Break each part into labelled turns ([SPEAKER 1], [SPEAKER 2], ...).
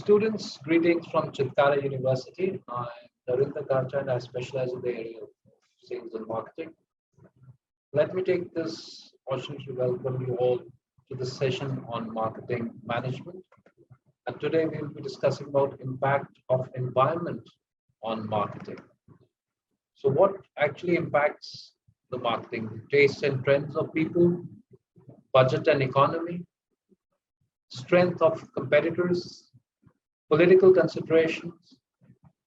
[SPEAKER 1] Students, greetings from Chitkara University. I'm Narinder Karcha and I specialize in the area of sales and marketing. Let me take this opportunity to welcome you all to the session on marketing management. And today we'll be discussing about impact of environment on marketing. So what actually impacts the marketing? Tastes and trends of people, budget and economy, strength of competitors, political considerations,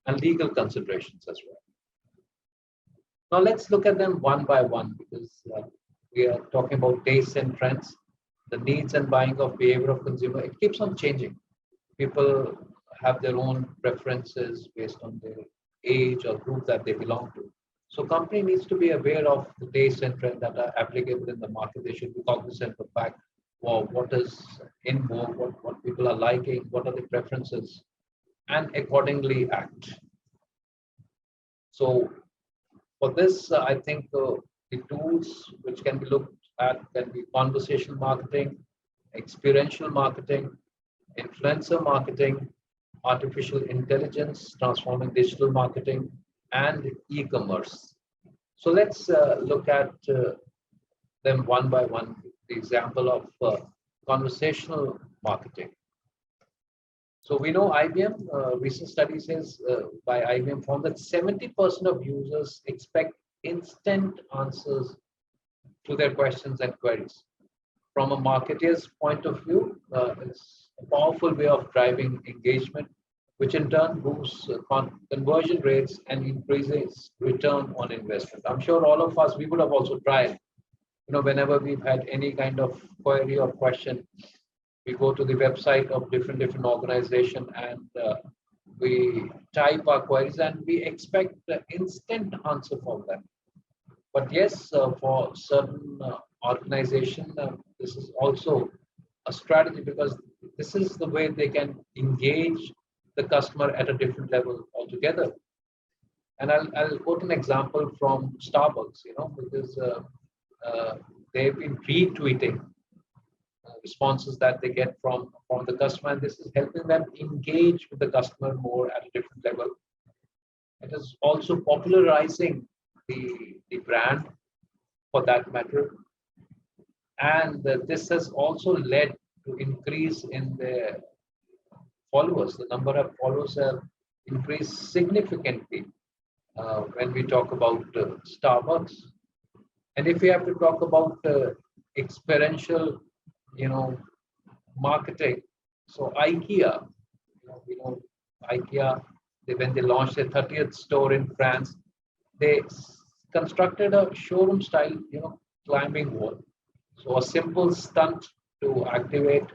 [SPEAKER 1] and legal considerations as well. Now let's look at them one by one because we are talking about tastes and trends, the needs and buying of behavior of consumer. It keeps on changing. People have their own preferences based on their age or group that they belong to. So company needs to be aware of the tastes and trends that are applicable in the market. They should be cognizant of the fact, well, what is in vogue, what people are liking, what are the preferences, and accordingly act. So for this, I think the tools which can be looked at can be conversational marketing, experiential marketing, influencer marketing, artificial intelligence, transforming digital marketing, and e-commerce. So let's look at them one by one. The example of conversational marketing. So we know IBM, recent study says by IBM found that 70% of users expect instant answers to their questions and queries. From a marketer's point of view, it's a powerful way of driving engagement, which in turn boosts conversion rates and increases return on investment. I'm sure all of us, we would have also tried, whenever we've had any kind of query or question, we go to the website of different organization and we type our queries and we expect the instant answer from them. But yes, for certain organization, this is also a strategy because this is the way they can engage the customer at a different level altogether. And I'll quote an example from Starbucks, because they've been retweeting responses that they get from the customer, and this is helping them engage with the customer more at a different level. It is also popularizing the brand for that matter, and this has also led to increase in the followers. The number of followers have increased significantly when we talk about Starbucks. And if we have to talk about experiential marketing. So IKEA, IKEA, when they launched their 30th store in France, they constructed a showroom style, climbing wall. So a simple stunt to activate,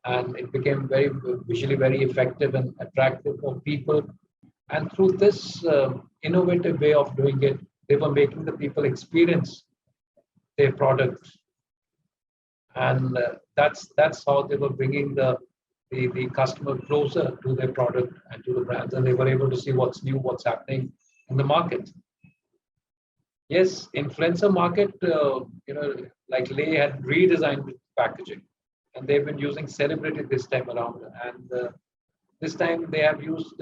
[SPEAKER 1] and it became very visually very effective and attractive for people. And through this innovative way of doing it, they were making the people experience their product. And that's how they were bringing the customer closer to their product and to the brands, and they were able to see what's new, what's happening in the market. Yes, influencer market, like Lay had redesigned packaging, and they've been using celebrity this time around. And this time they have used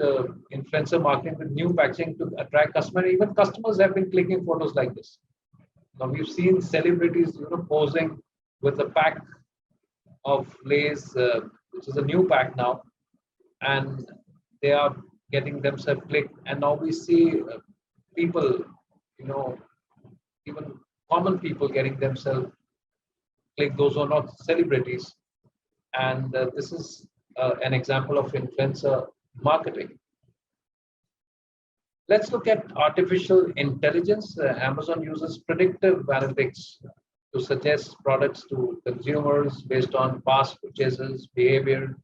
[SPEAKER 1] influencer marketing with new packaging to attract customers. Even customers have been clicking photos like this. Now we've seen celebrities, posing with a pack of Lays, which is a new pack now, and they are getting themselves clicked. And now we see people, even common people getting themselves clicked, those who are not celebrities. And this is an example of influencer marketing. Let's look at artificial intelligence. Amazon uses predictive analytics to suggest products to consumers based on past purchases, behavior.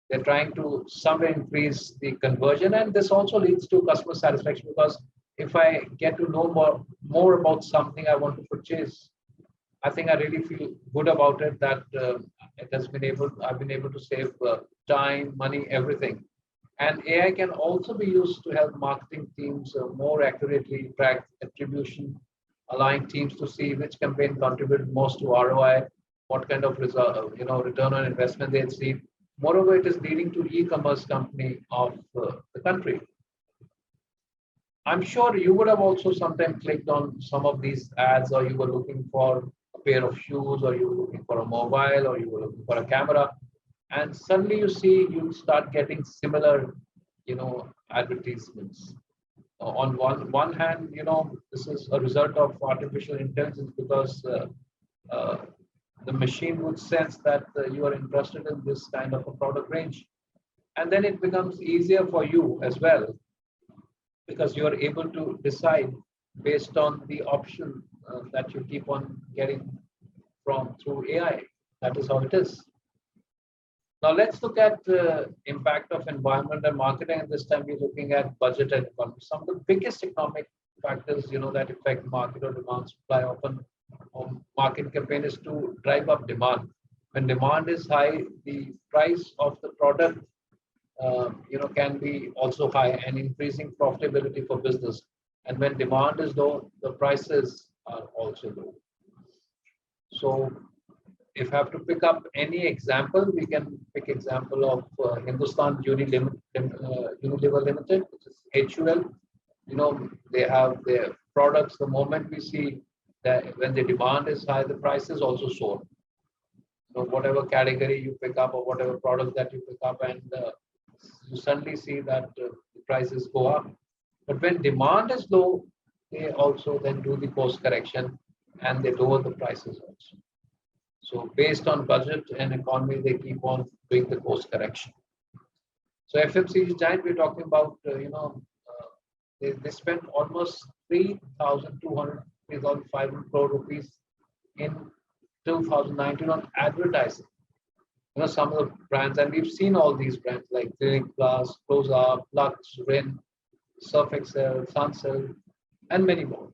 [SPEAKER 1] They're trying to somewhere increase the conversion, and this also leads to customer satisfaction because if I get to know more about something I want to purchase, I think I really feel good about it that I've been able to save time, money, everything. And AI can also be used to help marketing teams more accurately track attribution, allowing teams to see which campaign contributed most to ROI, what kind of result, return on investment they achieve. Moreover, it is leading to e-commerce company of the country. I'm sure you would have also sometimes clicked on some of these ads, or you were looking for a pair of shoes, or you were looking for a mobile, or you were looking for a camera, and suddenly you start getting similar, advertisements. On one hand, this is a result of artificial intelligence because uh, the machine would sense that you are interested in this kind of a product range, and then it becomes easier for you as well because you are able to decide based on the option that you keep on getting from through AI. That is how it is. Now let's look at the impact of environment and marketing. And this time we're looking at budget and economy. Some of the biggest economic factors, that affect market or demand supply often market campaign is to drive up demand. When demand is high, the price of the product can be also high and increasing profitability for business. And when demand is low, the prices are also low. So if I have to pick up any example, we can pick example of Hindustan Unilever Limited, which is HUL. They have their products. The moment we see that when the demand is high, the price is also soar. Whatever category you pick up or whatever product that you pick up, and you suddenly see that the prices go up. But when demand is low, they also then do the course correction and they lower the prices also. So based on budget and economy, they keep on doing the course correction. So FMCG giant, we're talking about, they spent almost 3,200, 3,500 crore rupees in 2019 on advertising. Some of the brands, and we've seen all these brands like Clinic Plus, Close Up, Lux, Rin, Surf Excel, Sunsilk, and many more.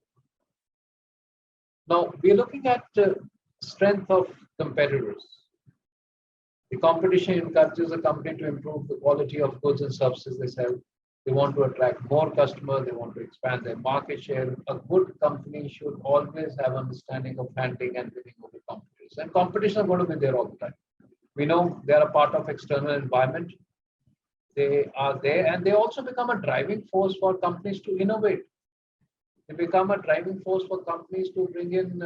[SPEAKER 1] Now, we're looking at strength of competitors. The competition encourages a company to improve the quality of goods and services they sell. They want to attract more customers. They want to expand their market share. A good company should always have understanding of handling and winning over competitors. And competition is going to be there all the time. We know they are a part of external environment. They are there, and they also become a driving force for companies to innovate. They become a driving force for companies to bring in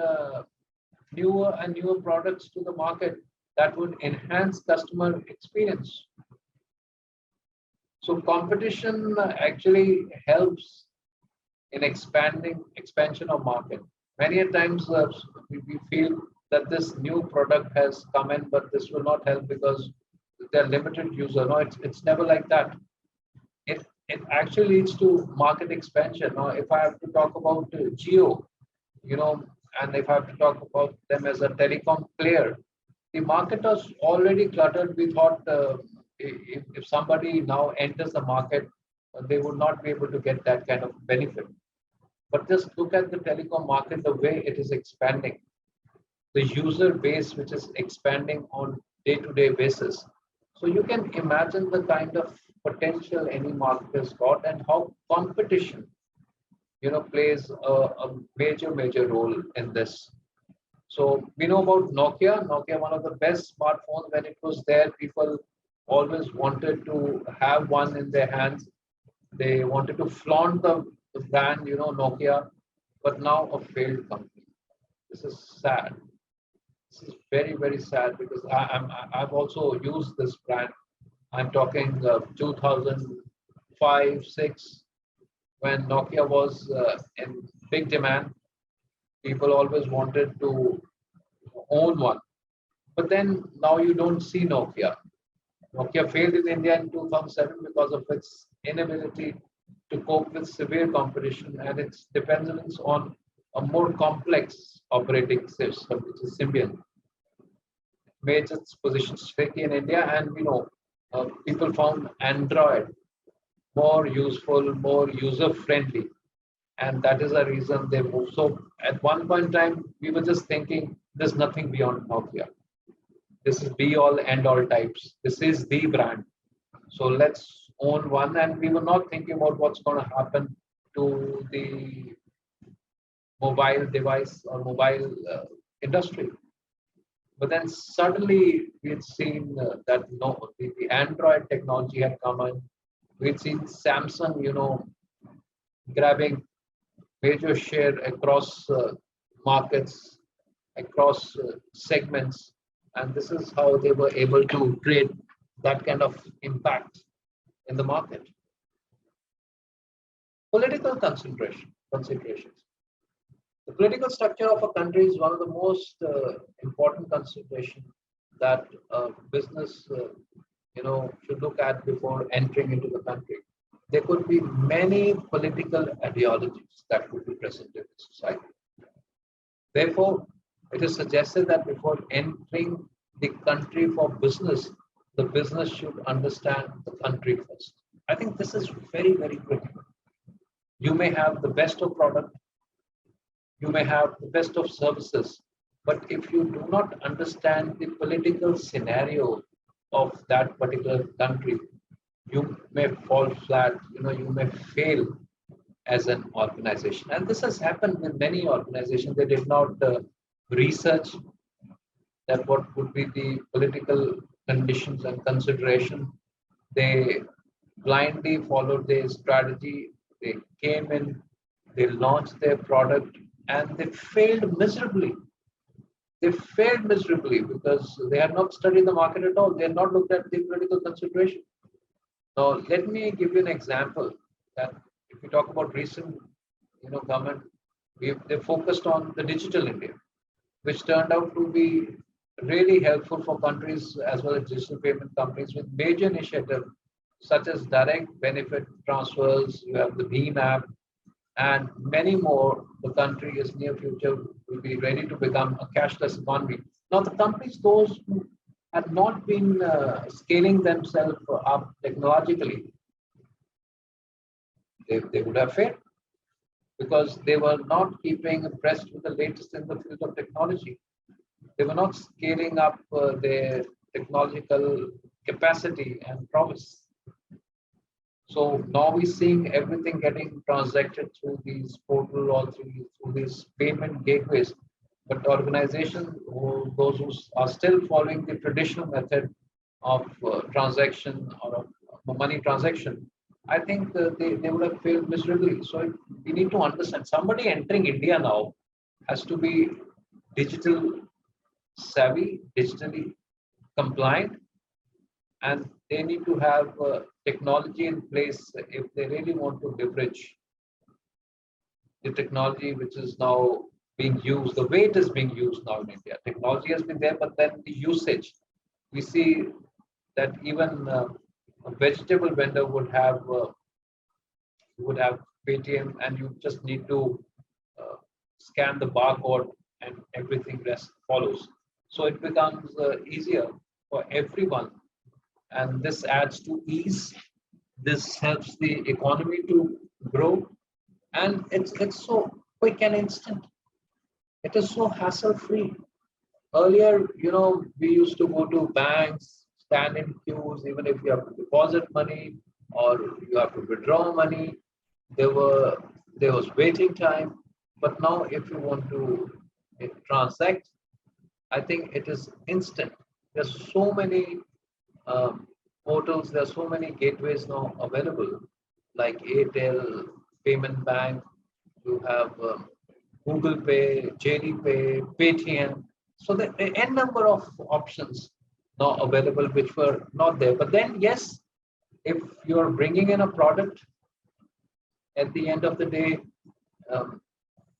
[SPEAKER 1] newer and newer products to the market that would enhance customer experience. So competition actually helps in expansion of market. Many a times we feel that this new product has come in, but this will not help because they're limited user. No, it's never like that. It actually leads to market expansion. Now, if I have to talk about Jio, and if I have to talk about them as a telecom player, the market is already cluttered. We thought if somebody now enters the market, they would not be able to get that kind of benefit. But just look at the telecom market, the way it is expanding, the user base which is expanding on day-to-day basis. So you can imagine the kind of potential any market has got and how competition, plays a major role in this. So we know about Nokia. Nokia, one of the best smartphones. When it was there, people always wanted to have one in their hands. They wanted to flaunt the brand, Nokia, but now a failed company. This is sad. This is very sad because I've also used this brand. I'm talking 2005, 6, when Nokia was in big demand. People always wanted to own one. But then now you don't see Nokia. Nokia failed in India in 2007 because of its inability to cope with severe competition and its dependence on a more complex operating system, which is Symbian. Made its position tricky in India, and people found Android more useful, more user-friendly, and that is the reason they moved. So at one point in time, we were just thinking there's nothing beyond Nokia. This is be all end all types. This is the brand. So let's own one, and we were not thinking about what's going to happen to the mobile device or mobile industry. But then suddenly we'd seen that no, the Android technology had come in. We'd seen Samsung, grabbing major share across markets, across segments, and this is how they were able to create that kind of impact in the market. Political considerations. The political structure of a country is one of the most important consideration that business, should look at before entering into the country. There could be many political ideologies that could be present in the society. Therefore, it is suggested that before entering the country for business, the business should understand the country first. I think this is very, very critical. You may have the best of product, you may have the best of services, but if you do not understand the political scenario of that particular country, you may fall flat, you may fail as an organization. And this has happened with many organizations. They did not research that what would be the political conditions and consideration. They blindly followed their strategy. They came in, they launched their product, and they failed miserably. They failed miserably because they had not studied the market at all. They had not looked at the political consideration. Now, let me give you an example that if we talk about recent, government, they focused on the digital India, which turned out to be really helpful for countries as well as digital payment companies with major initiatives such as direct benefit transfers. You have the BHIM app and many more. The country is near future will be ready to become a cashless economy. Now, the companies, those who had not been scaling themselves up technologically, they would have failed because they were not keeping abreast with the latest in the field of technology. They were not scaling up their technological capacity and prowess. So now we're seeing everything getting transacted through these portal or through these payment gateways. But organizations, those who are still following the traditional method of transaction or of money transaction, I think they would have failed miserably. So we need to understand somebody entering India now has to be digital savvy, digitally compliant, and they need to have technology in place if they really want to leverage the technology which is now being used, the way it is being used now in India. Technology has been there, but then the usage, we see that even a vegetable vendor would have Paytm, and you just need to scan the barcode, and everything rest follows. So it becomes easier for everyone, and this adds to ease. This helps the economy to grow, and it's so quick and instant. It is so hassle free. Earlier, we used to go to banks, stand in queues, even if you have to deposit money or you have to withdraw money. There was waiting time. But now, if you want to transact, I think it is instant. There's so many portals, there are so many gateways now available, like Airtel, Payment Bank. You have Google Pay, JD Pay, Paytm. So the n number of options now available which were not there. But then, yes, if you're bringing in a product, at the end of the day, um,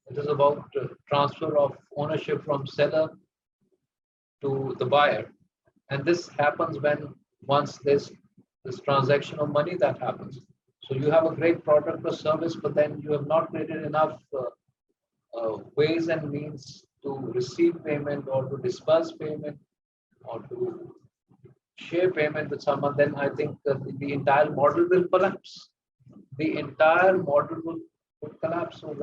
[SPEAKER 1] it is about transfer of ownership from seller to the buyer. And this happens when once there's this transaction of money that happens. So you have a great product or service, but then you have not created enough ways and means to receive payment or to disperse payment or to share payment with someone, then I think the entire model will collapse. The entire model will collapse. So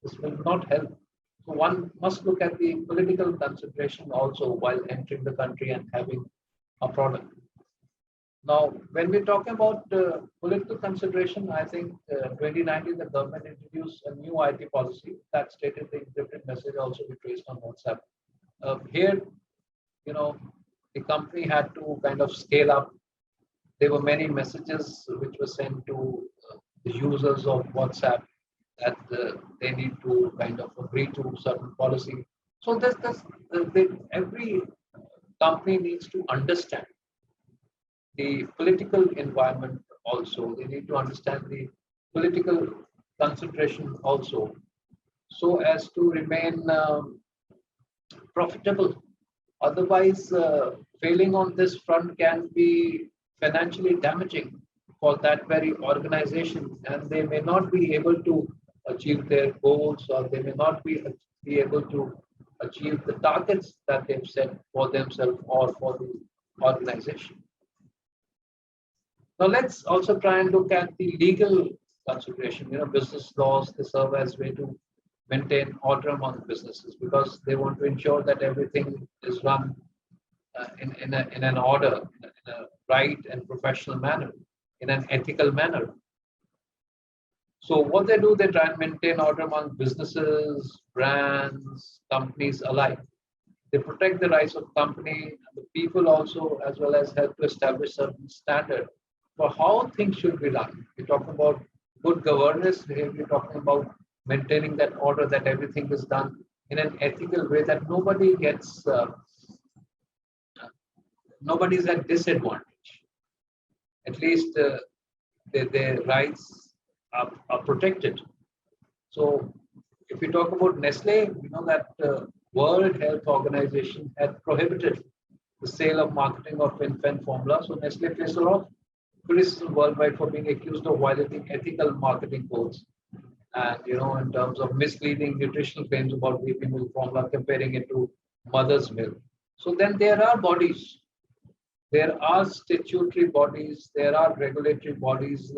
[SPEAKER 1] this will not help. So one must look at the political consideration also while entering the country and having a product. Now, when we're talking about political consideration, I think 2019 the government introduced a new IT policy that stated the encrypted message also be traced on WhatsApp. Here, you know, the company had to kind of scale up. There were many messages which were sent to the users of WhatsApp that they need to kind of agree to certain policy. So every company needs to understand the political environment also. They need to understand the political consideration also, so as to remain profitable. Otherwise, failing on this front can be financially damaging for that very organization, and they may not be able to achieve their goals, or they may not be able to achieve the targets that they've set for themselves or for the organization. Now let's also try and look at the legal consideration. Business laws, they serve as way to maintain order among businesses, because they want to ensure that everything is run in an order, in a right and professional manner, in an ethical manner. So what they do, they try and maintain order among businesses, brands, companies alike. They protect the rights of company and the people also, as well as help to establish certain standard for how things should be done. We talk about good governance. Here we're talking about maintaining that order, that everything is done in an ethical way, that nobody's at disadvantage. At least their rights are protected. So if we talk about Nestle, we know that World Health Organization had prohibited the sale of marketing of infant formula. So Nestle faced a lot of criticism worldwide for being accused of violating ethical marketing codes. And in terms of misleading nutritional claims about baby milk formula, comparing it to mother's milk. So then there are bodies, there are statutory bodies, there are regulatory bodies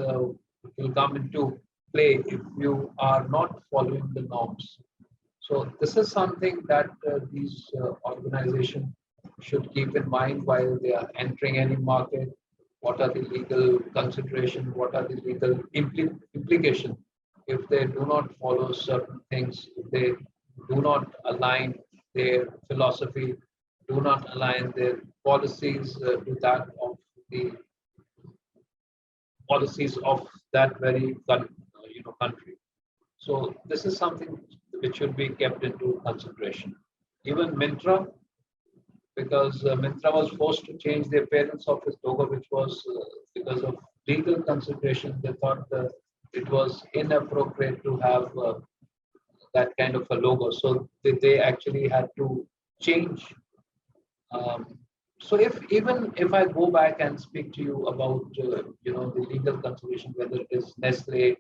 [SPEAKER 1] will come into play if you are not following the norms. So this is something that these organizations should keep in mind while they are entering any market. What are the legal considerations? What are the legal implications if they do not follow certain things? If they do not align their philosophy, do not align their policies to that of the policies of that very country. So this is something which should be kept into consideration. Even Myntra, because Myntra was forced to change the appearance of its logo, which was because of legal consideration. They thought it was inappropriate to have that kind of a logo, so they actually had to change. So even if I go back and speak to you about the legal consideration, whether it is Nestle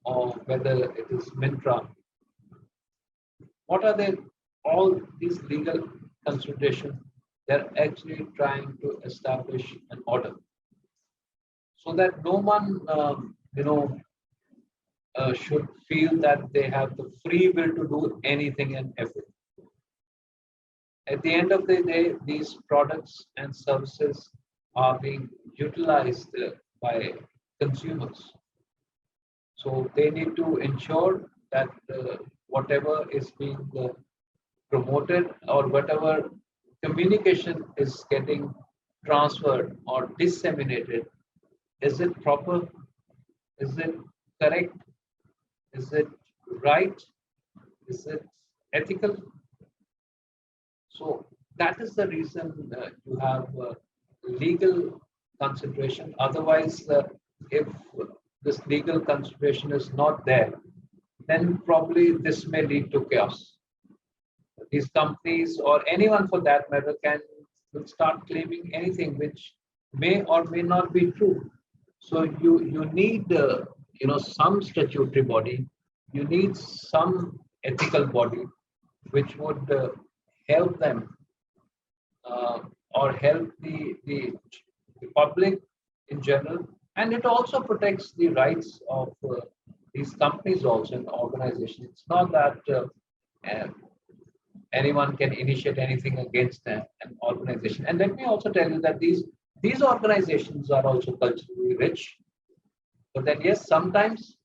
[SPEAKER 1] or whether it is Myntra, what are they? All these legal considerations, they're actually trying to establish an order, so that no one should feel that they have the free will to do anything and everything. At the end of the day, these products and services are being utilized by consumers. So they need to ensure that whatever is being promoted, or whatever communication is getting transferred or disseminated, is it proper? Is it correct? Is it right? Is it ethical? So that is the reason you have legal consideration. Otherwise, if this legal consideration is not there, then probably this may lead to chaos. These companies, or anyone for that matter, will start claiming anything which may or may not be true. So you need some statutory body, you need some ethical body which would help them or help the public in general, and it also protects the rights of these companies also in the organization. It's not that anyone can initiate anything against an organization. And let me also tell you that these organizations are also culturally rich, but then yes, sometimes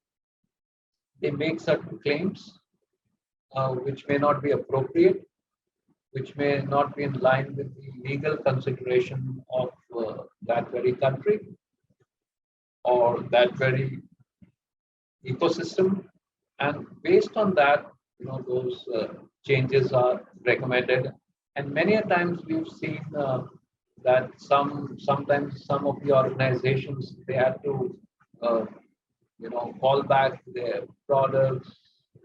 [SPEAKER 1] they make certain claims which may not be appropriate. which may not be in line with the legal consideration of that very country or that very ecosystem. And based on that, those changes are recommended. And many a times we've seen that sometimes some of the organizations, they had to uh, call back their products,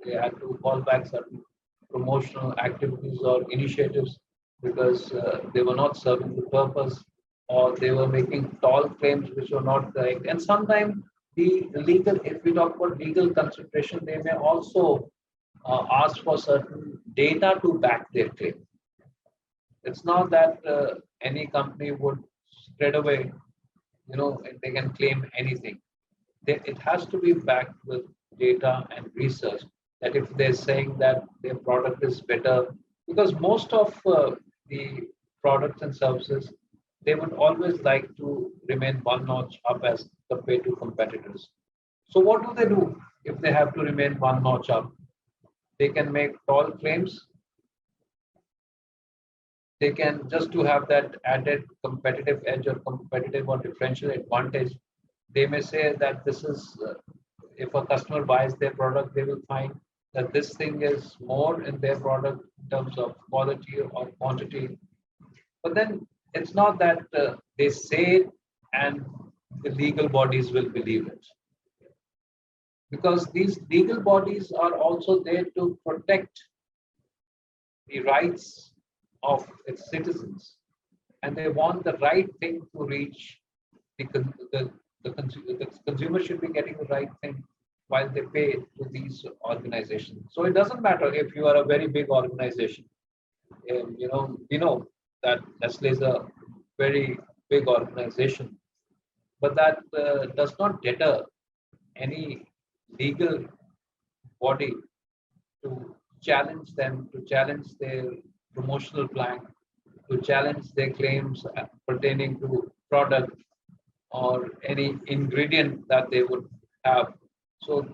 [SPEAKER 1] they had to call back certain promotional activities or initiatives because they were not serving the purpose, or they were making tall claims which were not correct. And sometimes the legal, if we talk about legal consideration, they may also ask for certain data to back their claim. It's not that any company would straight away, they can claim anything. It has to be backed with data and research. That if they're saying that their product is better, because most of the products and services, they would always like to remain one notch up as compared to competitors. So what do if they have to remain one notch up? They can make tall claims. They can, just to have that added competitive edge or competitive or differential advantage, they may say that this is, if a customer buys their product, they will find that this thing is more in their product in terms of quality or quantity. But then it's not that they say it and the legal bodies will believe it. Because these legal bodies are also there to protect the rights of its citizens, and they want the right thing to reach the consumer should be getting the right thing while they pay to these organizations. So it doesn't matter if you are a very big organization. We know that Nestle is a very big organization, but that does not deter any legal body to challenge them, to challenge their promotional plan, to challenge their claims pertaining to product or any ingredient that they would have. So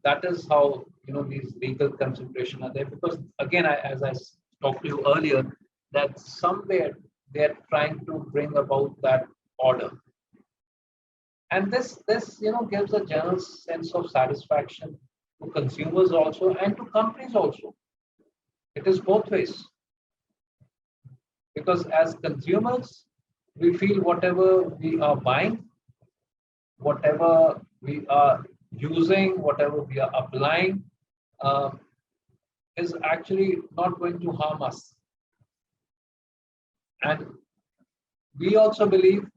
[SPEAKER 1] that is how these legal considerations are there. Because again, as I talked to you earlier, that somewhere they're trying to bring about that order. And this gives a general sense of satisfaction to consumers also and to companies also. It is both ways. Because as consumers, we feel whatever we are buying, whatever we are using, whatever we are applying, is actually not going to harm us. And we also believe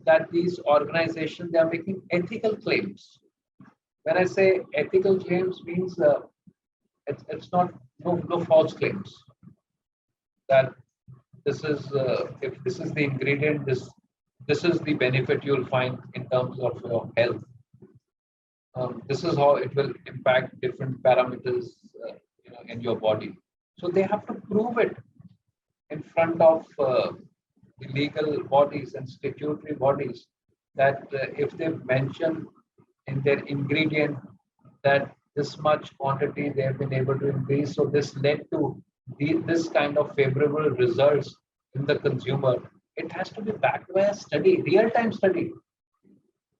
[SPEAKER 1] that these organizations, they are making ethical claims. When I say ethical claims, means it's not no false claims that this is if this is the ingredient, this is the benefit you'll find in terms of your health. This is how it will impact different parameters in your body. So they have to prove it in front of the legal bodies and statutory bodies that if they mention in their ingredient that this much quantity they have been able to increase, so this led to this kind of favorable results in the consumer. It has to be backed by a study, real-time study.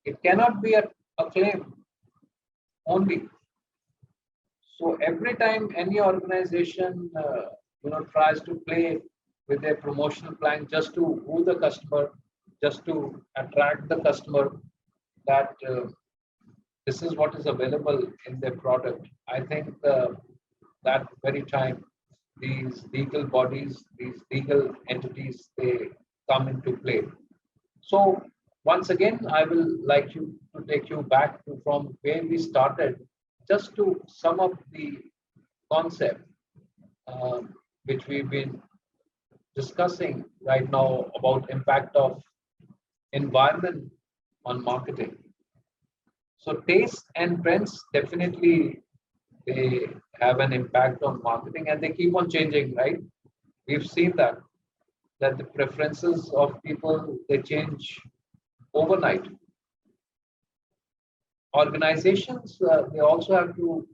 [SPEAKER 1] It cannot be a claim only. So every time any organization tries to play with their promotional plan just to woo the customer, just to attract the customer, that this is what is available in their product. I think that very time these legal bodies, these legal entities, they come into play. So once again, I will like you to take you back to from where we started, just to sum up the concept which we've been discussing right now about impact of environment on marketing. So taste and trends, definitely they have an impact on marketing, and they keep on changing, right? We've seen that the preferences of people, they change overnight. Organizations, they also have to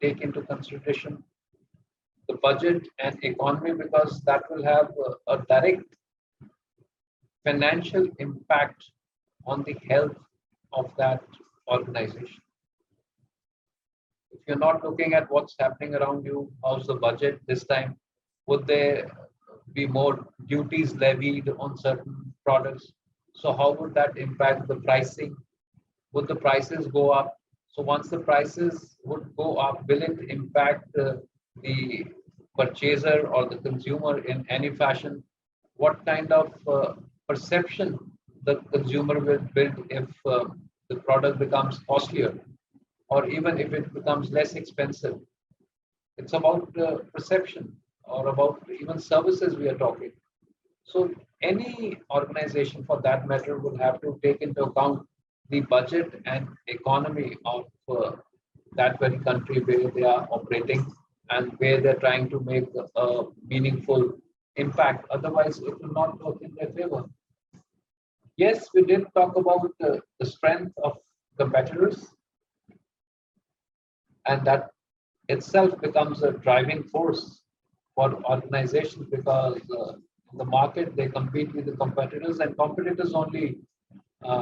[SPEAKER 1] take into consideration the budget and economy, because that will have a direct financial impact on the health of that organization. If you're not looking at what's happening around you, how's the budget this time? Would there be more duties levied on certain products? So how would that impact the pricing? Would the prices go up? So once the prices would go up, will it impact the purchaser or the consumer in any fashion? What kind of perception the consumer will build if the product becomes costlier, or even if it becomes less expensive? It's about perception, or about even services we are talking. So any organization for that matter will have to take into account the budget and economy of that very country where they are operating and where they're trying to make a meaningful impact. Otherwise, it will not work in their favor. Yes, we did talk about the strength of competitors, and that itself becomes a driving force for organizations, because in the market they compete with the competitors, and competitors only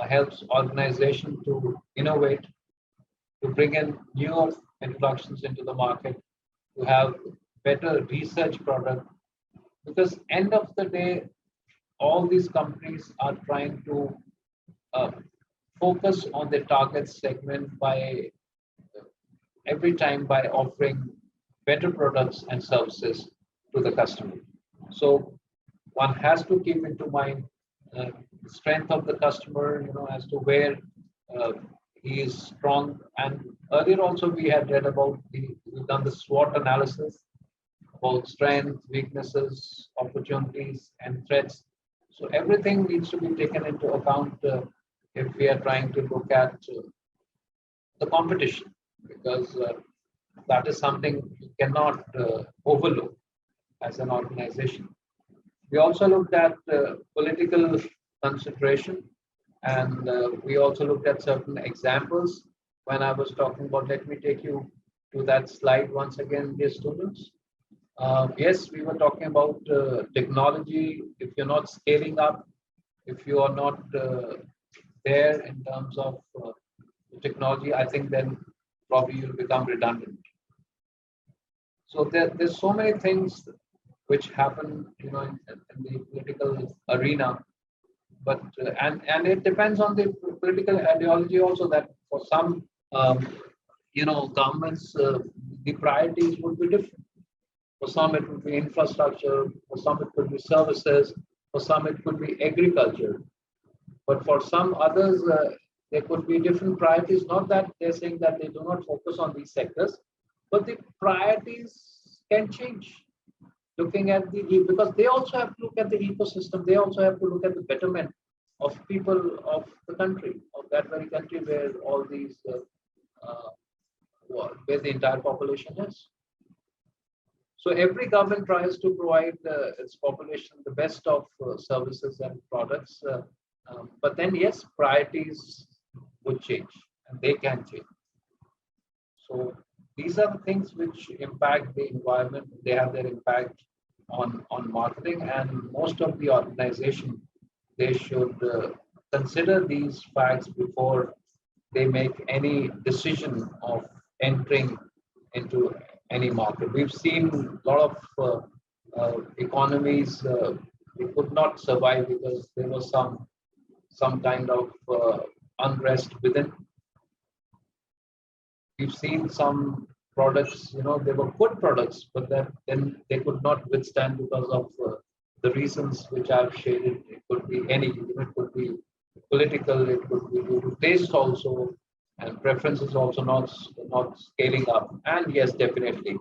[SPEAKER 1] helps organization to innovate, to bring in newer introductions into the market, to have better research product. Because end of the day, all these companies are trying to focus on the target segment by every time by offering better products and services to the customer. So one has to keep into mind the strength of the customer, as to where he is strong. And earlier also we had read about we've done the SWOT analysis about strengths, weaknesses, opportunities, and threats. So everything needs to be taken into account if we are trying to look at the competition, because that is something you cannot overlook as an organization. We also looked at political consideration, and we also looked at certain examples when I was talking about. Let me take you to that slide once again, dear students. Yes, we were talking about technology. If you're not scaling up, if you are not there in terms of technology, I think then probably you'll become redundant. So there's so many things which happen, in the political arena, but and it depends on the political ideology also. That for some, governments, the priorities would be different. For some, it would be infrastructure. For some, it could be services. For some, it could be agriculture. But for some others, there could be different priorities. Not that they're saying that they do not focus on these sectors, but the priorities can change. Looking at because they also have to look at the ecosystem. They also have to look at the betterment of people of the country, of that very country where all these, where the entire population is. So every government tries to provide its population the best of services and products. But then, yes, priorities would change, and they can change. So these are the things which impact the environment. They have their impact on marketing, and most of the organization, they should consider these facts before they make any decision of entering into any market. We've seen a lot of economies they could not survive because there was some kind of unrest within. We've seen some products, they were good products, but then they could not withstand because of the reasons which I've shaded. It could be any, it could be political, it could be due to taste also, and preferences also not scaling up. And yes, definitely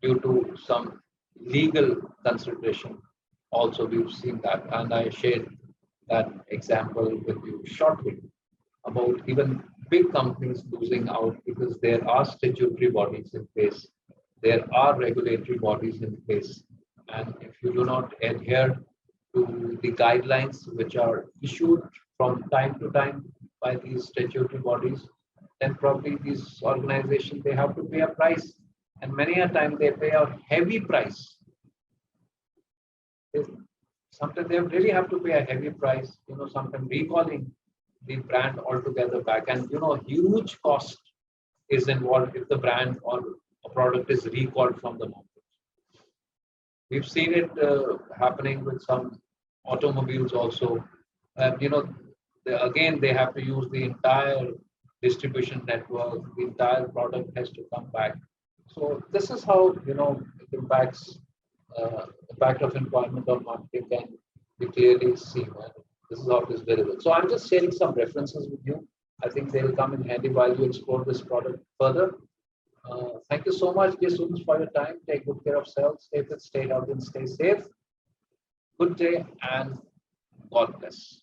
[SPEAKER 1] due to some legal consideration also, we've seen that. And I shared that example with you shortly about even big companies losing out because there are statutory bodies in place, there are regulatory bodies in place, and if you do not adhere to the guidelines which are issued from time to time by these statutory bodies, then probably these organizations, they have to pay a price and many a time they pay a heavy price. They, sometimes they really have to pay a heavy price, sometimes recalling the brand altogether back. And, huge cost is involved if the brand or a product is recalled from the market. We've seen it happening with some automobiles also. Again, they have to use the entire distribution network. The entire product has to come back. So this is how it impacts impact of employment on marketing can be clearly seen. And this is how it is delivered. So I'm just sharing some references with you. I think they will come in handy while you explore this product further. Thank you so much, dear students, for your time. Take good care of self, stay fit, stay healthy, and stay safe. Good day and God bless.